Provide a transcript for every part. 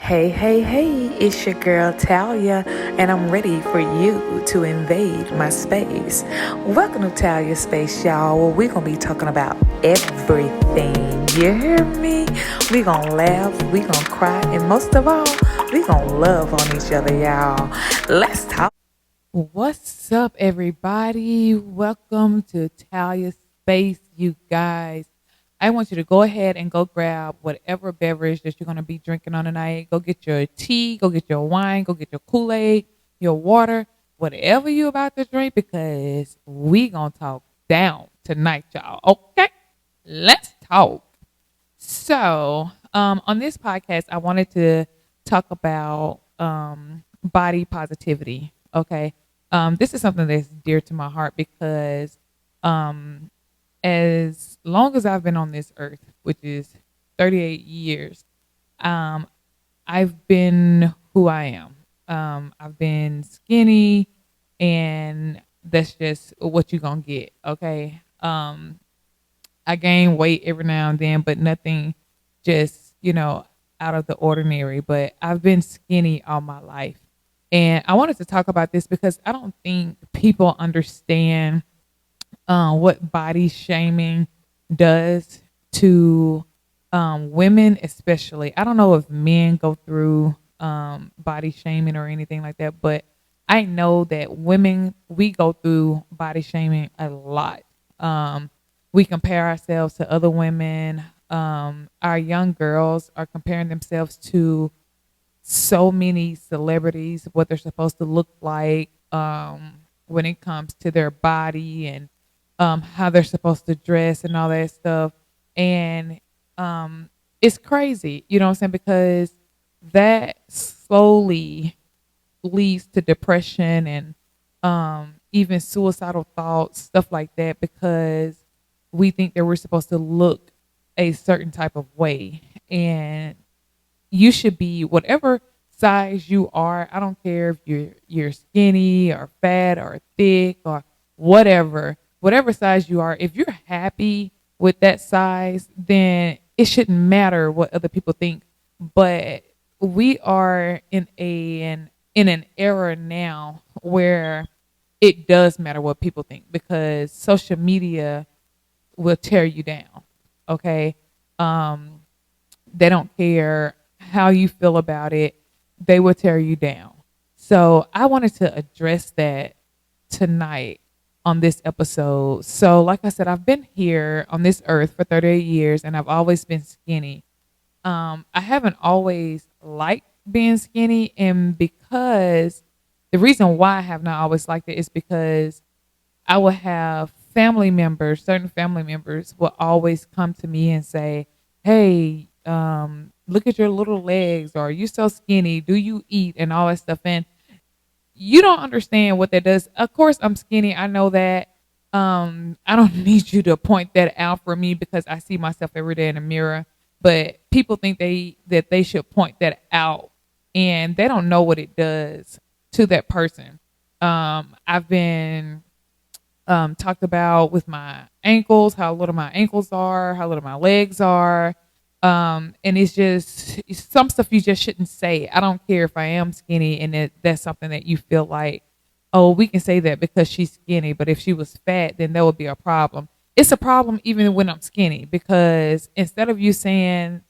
Hey, hey, hey, it's your girl Talia, and I'm ready for you to invade my space. Welcome to Talia Space, y'all, where we're going to be talking about everything. You hear me? We're going to laugh, we're going to cry, and most of all, we're going to love on each other, y'all. Let's talk. What's up, everybody? Welcome to Talia Space, you guys. I want you to go ahead and go grab whatever beverage that you're going to be drinking on tonight. Go get your tea, go get your wine, go get your Kool-Aid, your water, whatever you're about to drink, because we going to talk down tonight, y'all. Okay? Let's talk. On this podcast, I wanted to talk about body positivity. Okay. This is something that's dear to my heart because um, as long as I've been on this earth, which is 38 years, um, I've been who I am. I've been skinny, and that's just what you're going to get. Okay. I gain weight every now and then, but nothing just, out of the ordinary. But I've been skinny all my life. And I wanted to talk about this because I don't think people understand what body shaming does to women, especially. I don't know if men go through body shaming or anything like that, but I know that women, we go through body shaming a lot. We compare ourselves to other women. Our young girls are comparing themselves to so many celebrities, what they're supposed to look like when it comes to their body and how they're supposed to dress and all that stuff. And it's crazy, you know what I'm saying? Because that slowly leads to depression and even suicidal thoughts, stuff like that, because we think that we're supposed to look a certain type of way. And you should be whatever size you are. I don't care if you're skinny or fat or thick or whatever size you are. If you're happy with that size, then it shouldn't matter what other people think. But we are in an era now where it does matter what people think because social media will tear you down. Okay. Um, they don't care how you feel about it. They will tear you down. So I wanted to address that tonight on this episode. So, like I said, I've been here on this earth for 38 years and I've always been skinny. I haven't always liked being skinny, and because the reason why I have not always liked it is because I will have certain family members will always come to me and say, "Hey, look at your little legs, or you so skinny. Do you eat?" and all that stuff. And you don't understand what that does. Of course, I'm skinny. I know that. I don't need you to point that out for me because I see myself every day in the mirror. But people think they should point that out, and they don't know what it does to that person. I've been talked about with my ankles, how little my ankles are, how little my legs are. And it's some stuff you just shouldn't say. I don't care if I am skinny and that's something that you feel like, oh, we can say that because she's skinny, but if she was fat, then that would be a problem. It's a problem even when I'm skinny because instead of you saying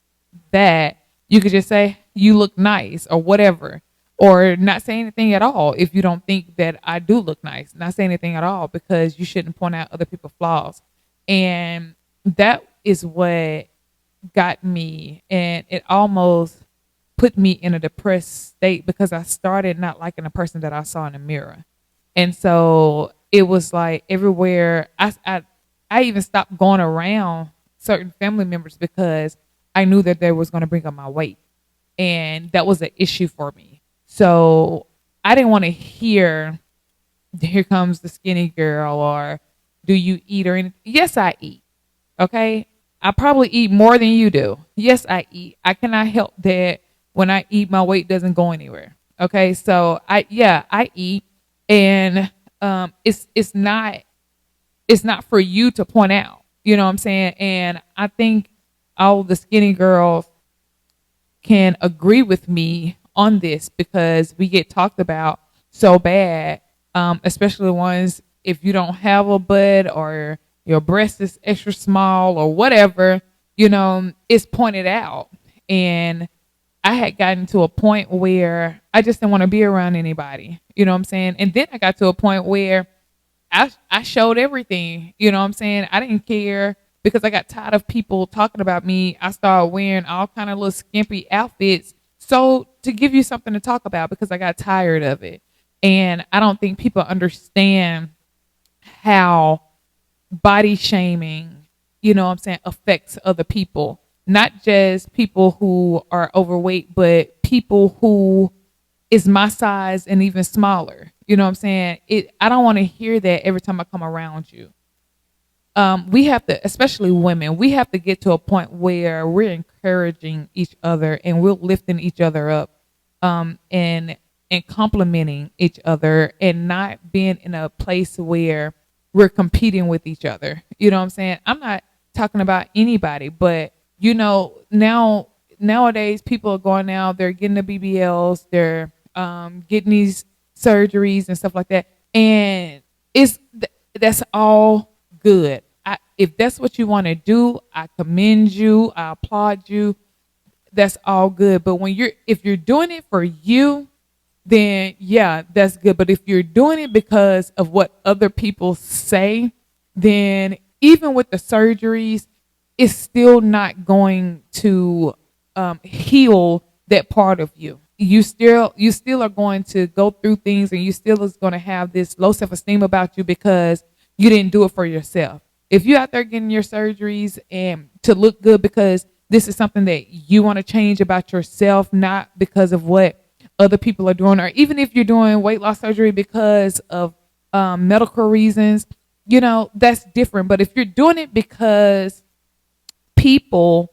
that, you could just say, you look nice or whatever, or not say anything at all if you don't think that I do look nice. Not say anything at all because you shouldn't point out other people's flaws. And that is what got me, and it almost put me in a depressed state because I started not liking the person that I saw in the mirror. And so it was like everywhere I even stopped going around certain family members because I knew that they was going to bring up my weight, and that was an issue for me. So I didn't want to hear, "Here comes the skinny girl," or "Do you eat?" or anything. Yes, I eat. Okay. I probably eat more than you do. Yes, I eat. I cannot help that when I eat, my weight doesn't go anywhere. Okay. So I eat, and it's not for you to point out. You know what I'm saying? And I think all the skinny girls can agree with me on this because we get talked about so bad, especially the ones if you don't have a butt or your breast is extra small or whatever, it's pointed out. And I had gotten to a point where I just didn't want to be around anybody. You know what I'm saying? And then I got to a point where I showed everything. You know what I'm saying? I didn't care because I got tired of people talking about me. I started wearing all kind of little skimpy outfits. So to give you something to talk about because I got tired of it. And I don't think people understand how body shaming, affects other people. Not just people who are overweight, but people who is my size and even smaller. You know what I'm saying? I don't want to hear that every time I come around you. We have to, especially women, we have to get to a point where we're encouraging each other and we're lifting each other up, and complimenting each other and not being in a place where we're competing with each other. You know what I'm saying? I'm not talking about anybody, but nowadays people are going out, they're getting the BBLs, they're getting these surgeries and stuff like that. And that's all good. If that's what you want to do, I commend you, I applaud you. That's all good. But if you're doing it for you, then yeah, that's good. But if you're doing it because of what other people say, then even with the surgeries, it's still not going to heal that part of you. You still are going to go through things, and you still is going to have this low self-esteem about you because you didn't do it for yourself. If you're out there getting your surgeries and to look good because this is something that you want to change about yourself, not because of what other people are doing, or even if you're doing weight loss surgery because of medical reasons, that's different. But if you're doing it because people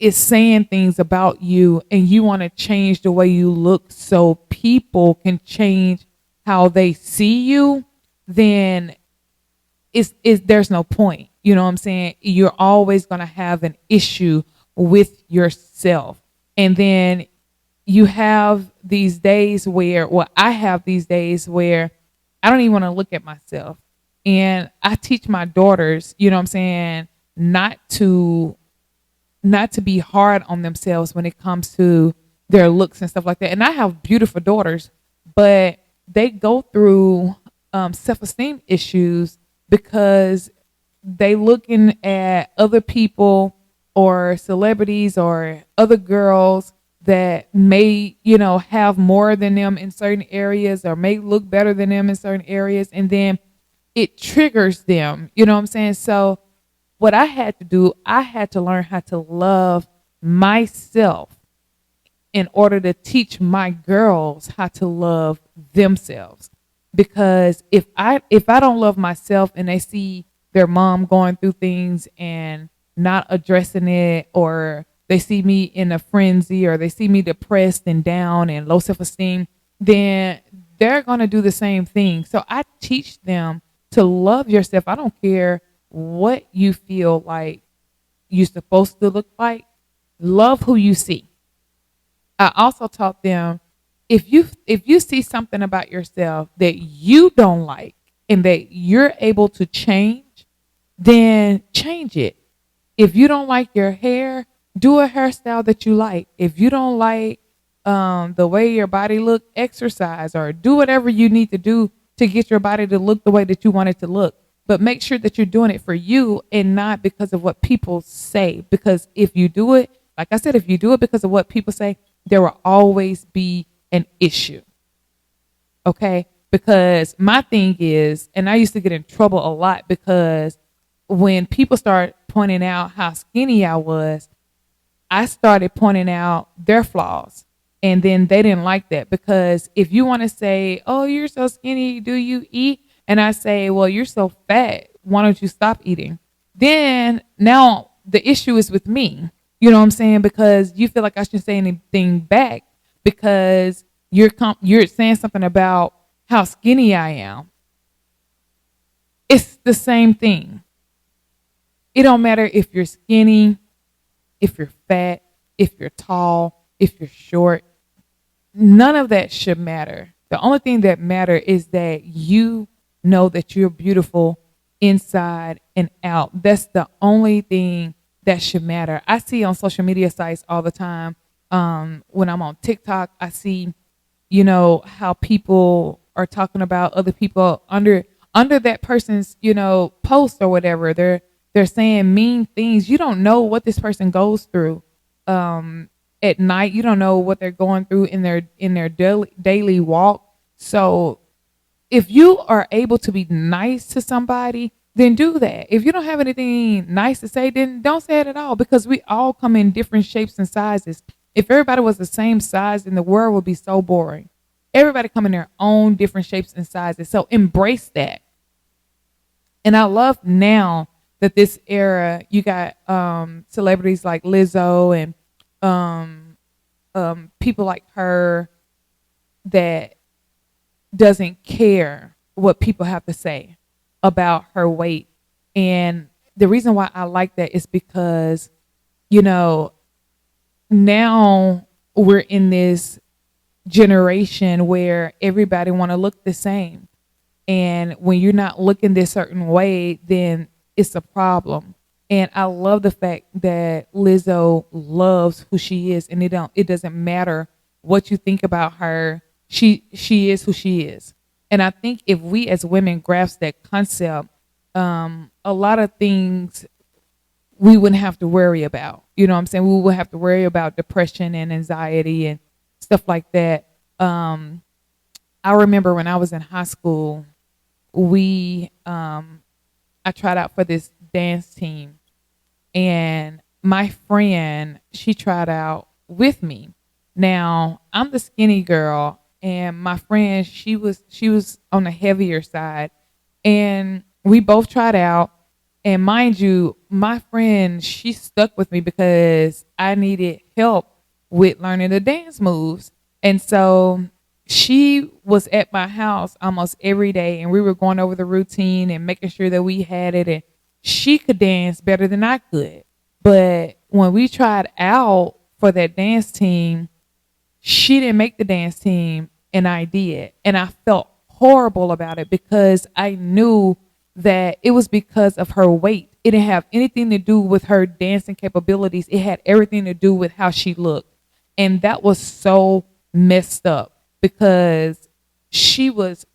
is saying things about you and you want to change the way you look so people can change how they see you, then there's no point. You know what I'm saying? You're always going to have an issue with yourself. And then you have these days I have these days where I don't even want to look at myself. And I teach my daughters, you know what I'm saying, not to be hard on themselves when it comes to their looks and stuff like that. And I have beautiful daughters, but they go through self-esteem issues because they looking at other people or celebrities or other girls that may, have more than them in certain areas or may look better than them in certain areas. And then it triggers them, you know what I'm saying? So what I had to do, I had to learn how to love myself in order to teach my girls how to love themselves. Because if I don't love myself and they see their mom going through things and not addressing it, or they see me in a frenzy, or they see me depressed and down and low self-esteem, then they're going to do the same thing. So I teach them to love yourself. I don't care what you feel like you're supposed to look like. Love who you see. I also taught them, if you see something about yourself that you don't like and that you're able to change, then change it. If you don't like your hair, do a hairstyle that you like. If you don't like the way your body look, exercise or do whatever you need to do to get your body to look the way that you want it to look. But make sure that you're doing it for you and not because of what people say. Because if you do it, like I said, if you do it because of what people say, there will always be an issue. Okay? Because my thing is, and I used to get in trouble a lot because when people start pointing out how skinny I was, I started pointing out their flaws. And then they didn't like that, because if you want to say, oh, you're so skinny, do you eat? And I say, well, you're so fat, why don't you stop eating? Then now the issue is with me. You know what I'm saying? Because you feel like I shouldn't say anything back because you're saying something about how skinny I am. It's the same thing. It don't matter if you're skinny, if you're fat, if you're tall, if you're short. None of that should matter. The only thing that matter is that you know that you're beautiful inside and out. That's the only thing that should matter. I see on social media sites all the time. When I'm on TikTok, I see, how people are talking about other people under that person's, post or whatever. They're saying mean things. You don't know what this person goes through. At night, you don't know what they're going through in their daily walk. So if you are able to be nice to somebody, then do that. If you don't have anything nice to say, then don't say it at all, because we all come in different shapes and sizes. If everybody was the same size, then the world would be so boring. Everybody come in their own different shapes and sizes. So embrace that. And I love now that this era, you got celebrities like Lizzo and people like her that doesn't care what people have to say about her weight. And the reason why I like that is because, now we're in this generation where everybody want to look the same. And when you're not looking this certain way, then it's a problem. And I love the fact that Lizzo loves who she is, and it doesn't matter what you think about her. She is who she is. And I think if we as women grasp that concept, a lot of things we wouldn't have to worry about. You know what I'm saying? We would have to worry about depression and anxiety and stuff like that. I remember when I was in high school, I tried out for this dance team, and my friend, she tried out with me. Now, I'm the skinny girl, and my friend, she was on the heavier side, and we both tried out. And mind you, my friend, she stuck with me because I needed help with learning the dance moves. And so she was at my house almost every day, and we were going over the routine and making sure that we had it. And she could dance better than I could. But when we tried out for that dance team, she didn't make the dance team, and I did. And I felt horrible about it because I knew that it was because of her weight. It didn't have anything to do with her dancing capabilities. It had everything to do with how she looked. And that was so messed up because she was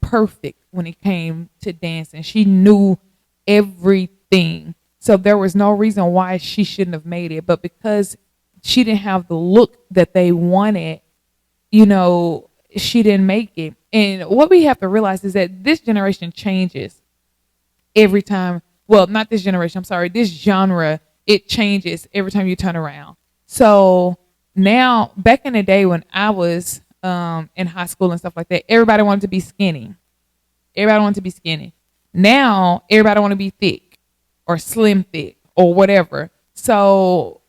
perfect when it came to dancing. She knew everything. So there was no reason why she shouldn't have made it. But because she didn't have the look that they wanted, she didn't make it. And what we have to realize is that this generation changes every time. Well, not this generation, I'm sorry, this genre, it changes every time you turn around. So now, back in the day when I was in high school and stuff like that, everybody wanted to be skinny. Everybody wanted to be skinny. Now, everybody want to be thick or slim thick or whatever. So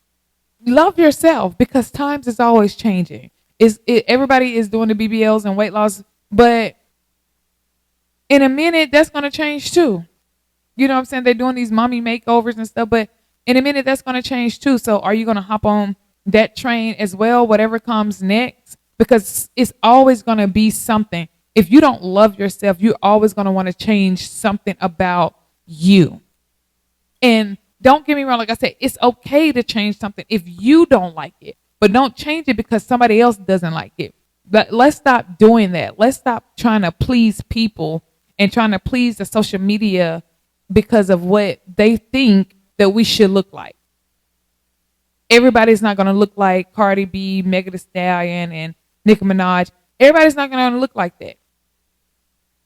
love yourself, because times is always changing. Everybody is doing the BBLs and weight loss, but in a minute, that's going to change too. You know what I'm saying? They're doing these mommy makeovers and stuff, but in a minute, that's going to change too. So are you going to hop on that train as well, whatever comes next? Because it's always going to be something. If you don't love yourself, you're always going to want to change something about you. And don't get me wrong, like I said, it's okay to change something if you don't like it, but don't change it because somebody else doesn't like it. But let's stop doing that. Let's stop trying to please people and trying to please the social media because of what they think that we should look like. Everybody's not going to look like Cardi B, Megan Thee Stallion, and Nicki Minaj. Everybody's not going to look like that.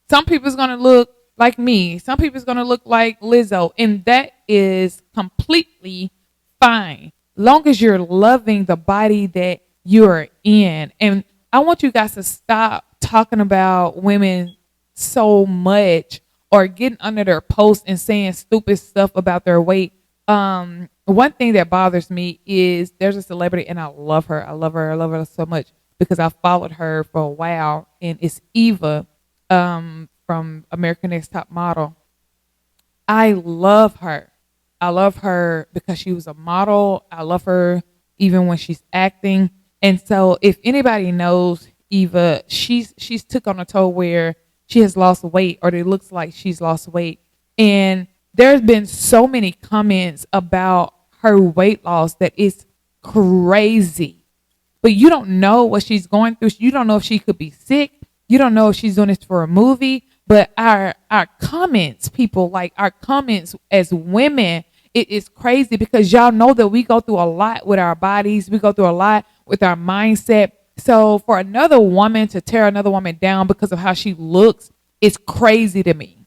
Some people's going to look like me. Some people's going to look like Lizzo. And that is completely fine, long as you're loving the body that you're in. And I want you guys to stop talking about women so much or getting under their posts and saying stupid stuff about their weight. One thing that bothers me is there's a celebrity, and I love her. I love her so much because I followed her for a while, and it's Eva from American Next Top Model. I love her. I love her because she was a model. I love her even when she's acting. And so if anybody knows Eva, she's took on a toll where she has lost weight, or it looks like she's lost weight. And there's been so many comments about her weight loss that it's crazy. But you don't know what she's going through. You don't know if she could be sick. You don't know if she's doing this for a movie. But our comments, people, like our comments as women, it is crazy because y'all know that we go through a lot with our bodies. We go through a lot with our mindset. So for another woman to tear another woman down because of how she looks, it's crazy to me.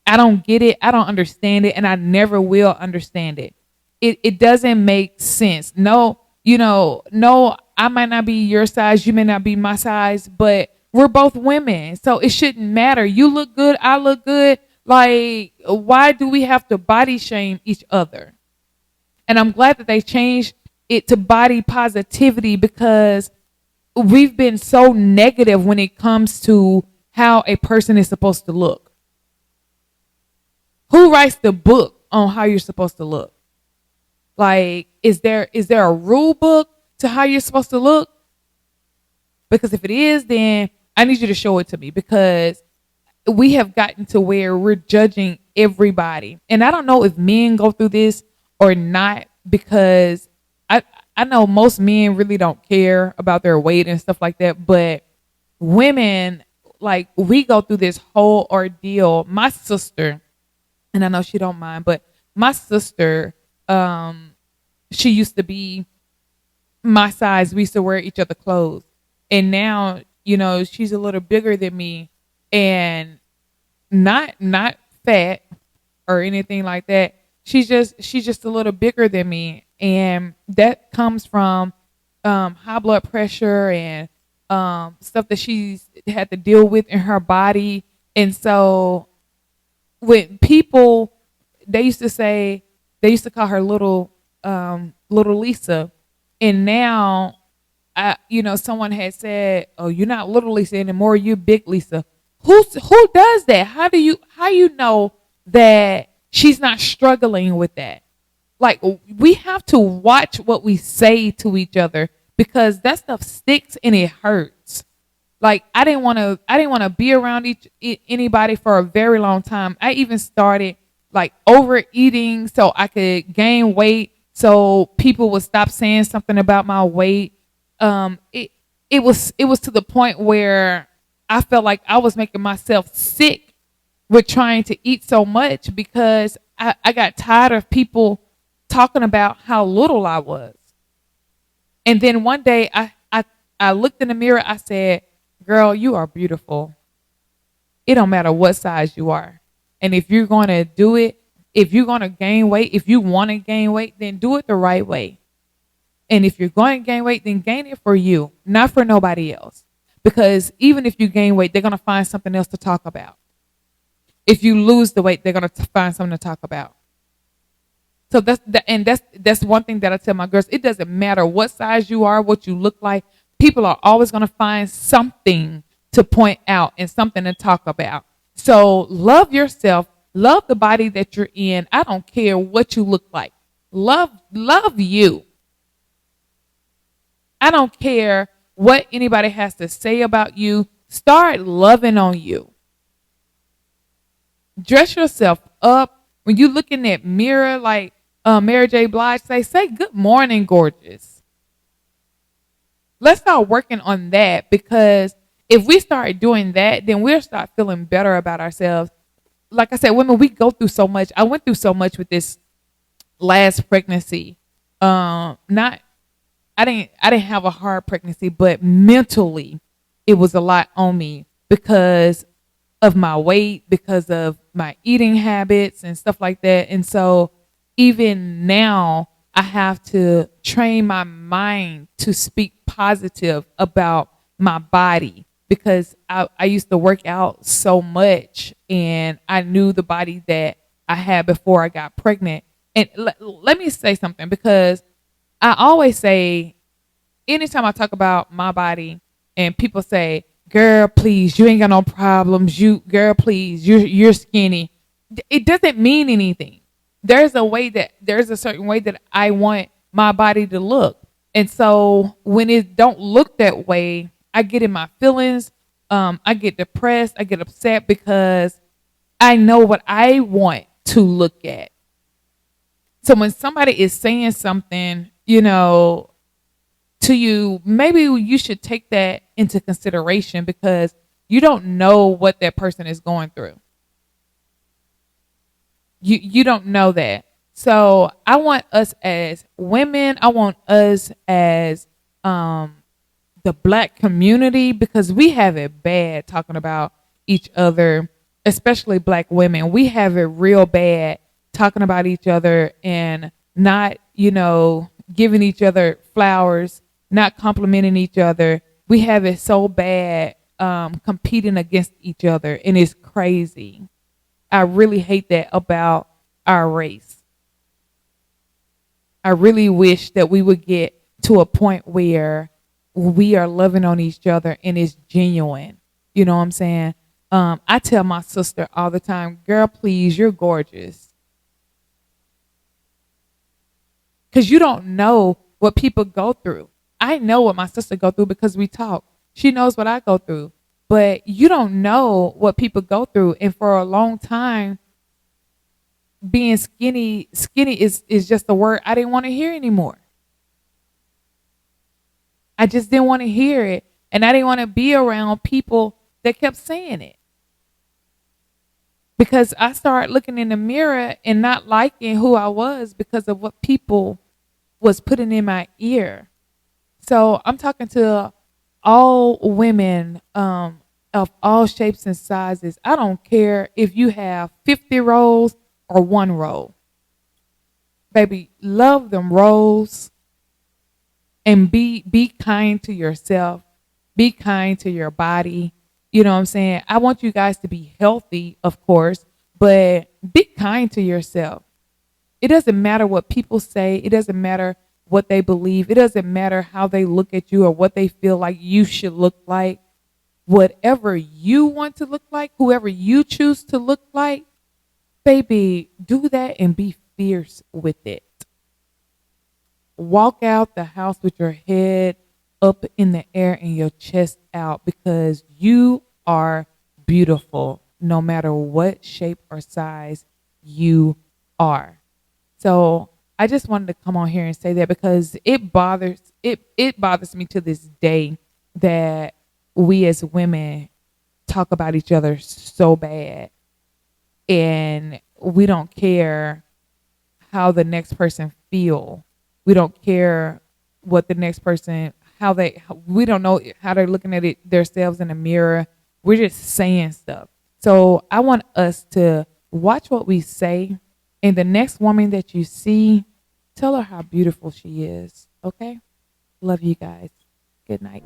I don't get it. I don't understand it. And I never will understand it. It doesn't make sense. No, no, I might not be your size. You may not be my size, but we're both women. So it shouldn't matter. You look good. I look good. Like, why do we have to body shame each other? And I'm glad that they changed it to body positivity, because we've been so negative when it comes to how a person is supposed to look. Who writes the book on how you're supposed to look? Like, is there a rule book to how you're supposed to look? Because if it is, then I need you to show it to me, because we have gotten to where we're judging everybody. And I don't know if men go through this or not, because I know most men really don't care about their weight and stuff like that. But women, like, we go through this whole ordeal. My sister, and I know she don't mind, but my sister, she used to be my size. We used to wear each other clothes. And now, she's a little bigger than me, and not fat or anything like that. She's just a little bigger than me. And that comes from high blood pressure and stuff that she's had to deal with in her body. And so when people, they used to call her little Lisa. And now, someone had said, "Oh, you're not little Lisa anymore. You're big Lisa." Who does that? How you know that she's not struggling with that? Like, we have to watch what we say to each other, because that stuff sticks and it hurts. Like, I didn't want to be around anybody for a very long time. I even started like overeating so I could gain weight, so people would stop saying something about my weight. It was to the point where I felt like I was making myself sick with trying to eat so much, because I got tired of people talking about how little I was. And then one day I looked in the mirror. I said, "Girl, you are beautiful. It don't matter what size you are. And if you're going to do it, if you're going to gain weight, if you want to gain weight, then do it the right way. And if you're going to gain weight, then gain it for you, not for nobody else. Because even if you gain weight, they're going to find something else to talk about. If you lose the weight, they're going to find something to talk about." So that's one thing that I tell my girls. It doesn't matter what size you are, what you look like. People are always going to find something to point out and something to talk about. So love yourself. Love the body that you're in. I don't care what you look like. Love you. I don't care what anybody has to say about you. Start loving on you. Dress yourself up. When you look in that mirror, like Mary J. Blige say good morning, gorgeous. Let's start working on that, because if we start doing that, then we'll start feeling better about ourselves. Like I said, women, we go through so much. I went through so much with this last pregnancy. I didn't have a hard pregnancy, but mentally it was a lot on me because of my weight, because of my eating habits and stuff like that. And so even now I have to train my mind to speak positive about my body, because I used to work out so much and I knew the body that I had before I got pregnant. And let me say something, because I always say, anytime I talk about my body and people say, "Girl, please, you ain't got no problems. Girl, please, you're skinny." It doesn't mean anything. There's a certain way that I want my body to look. And so when it don't look that way, I get in my feelings. I get depressed. I get upset because I know what I want to look at. So when somebody is saying something, to you, maybe you should take that into consideration because you don't know what that person is going through. You don't know that. So I want us as women, I want us as the black community, because we have it bad talking about each other, especially black women. We have it real bad talking about each other and not, giving each other flowers, not complimenting each other. We have it so bad competing against each other, and it's crazy. I really hate that about our race. I really wish that we would get to a point where we are loving on each other and it's genuine. You know what I'm saying? I tell my sister all the time, girl, please, you're gorgeous. Because you don't know what people go through. I know what my sister go through because we talk. She knows what I go through. But you don't know what people go through. And for a long time, being skinny is just a word I didn't want to hear anymore. I just didn't want to hear it. And I didn't want to be around people that kept saying it. Because I started looking in the mirror and not liking who I was because of what people was putting in my ear. So I'm talking to all women of all shapes and sizes. I don't care if you have 50 rolls or 1 roll. Baby, love them rolls and be kind to yourself. Be kind to your body. You know what I'm saying? I want you guys to be healthy, of course, but be kind to yourself. It doesn't matter what people say. It doesn't matter what they believe. It doesn't matter how they look at you or what they feel like you should look like. Whatever you want to look like, whoever you choose to look like, baby, do that and be fierce with it. Walk out the house with your head up in the air and your chest out, because you are beautiful no matter what shape or size you are. So I just wanted to come on here and say that because it bothers me to this day that we as women talk about each other so bad, and we don't care how the next person feel. We don't care what the next person, we don't know how they're looking at it themselves in the mirror. We're just saying stuff. So I want us to watch what we say, and the next woman that you see, tell her how beautiful she is. Okay? Love you guys. Good night.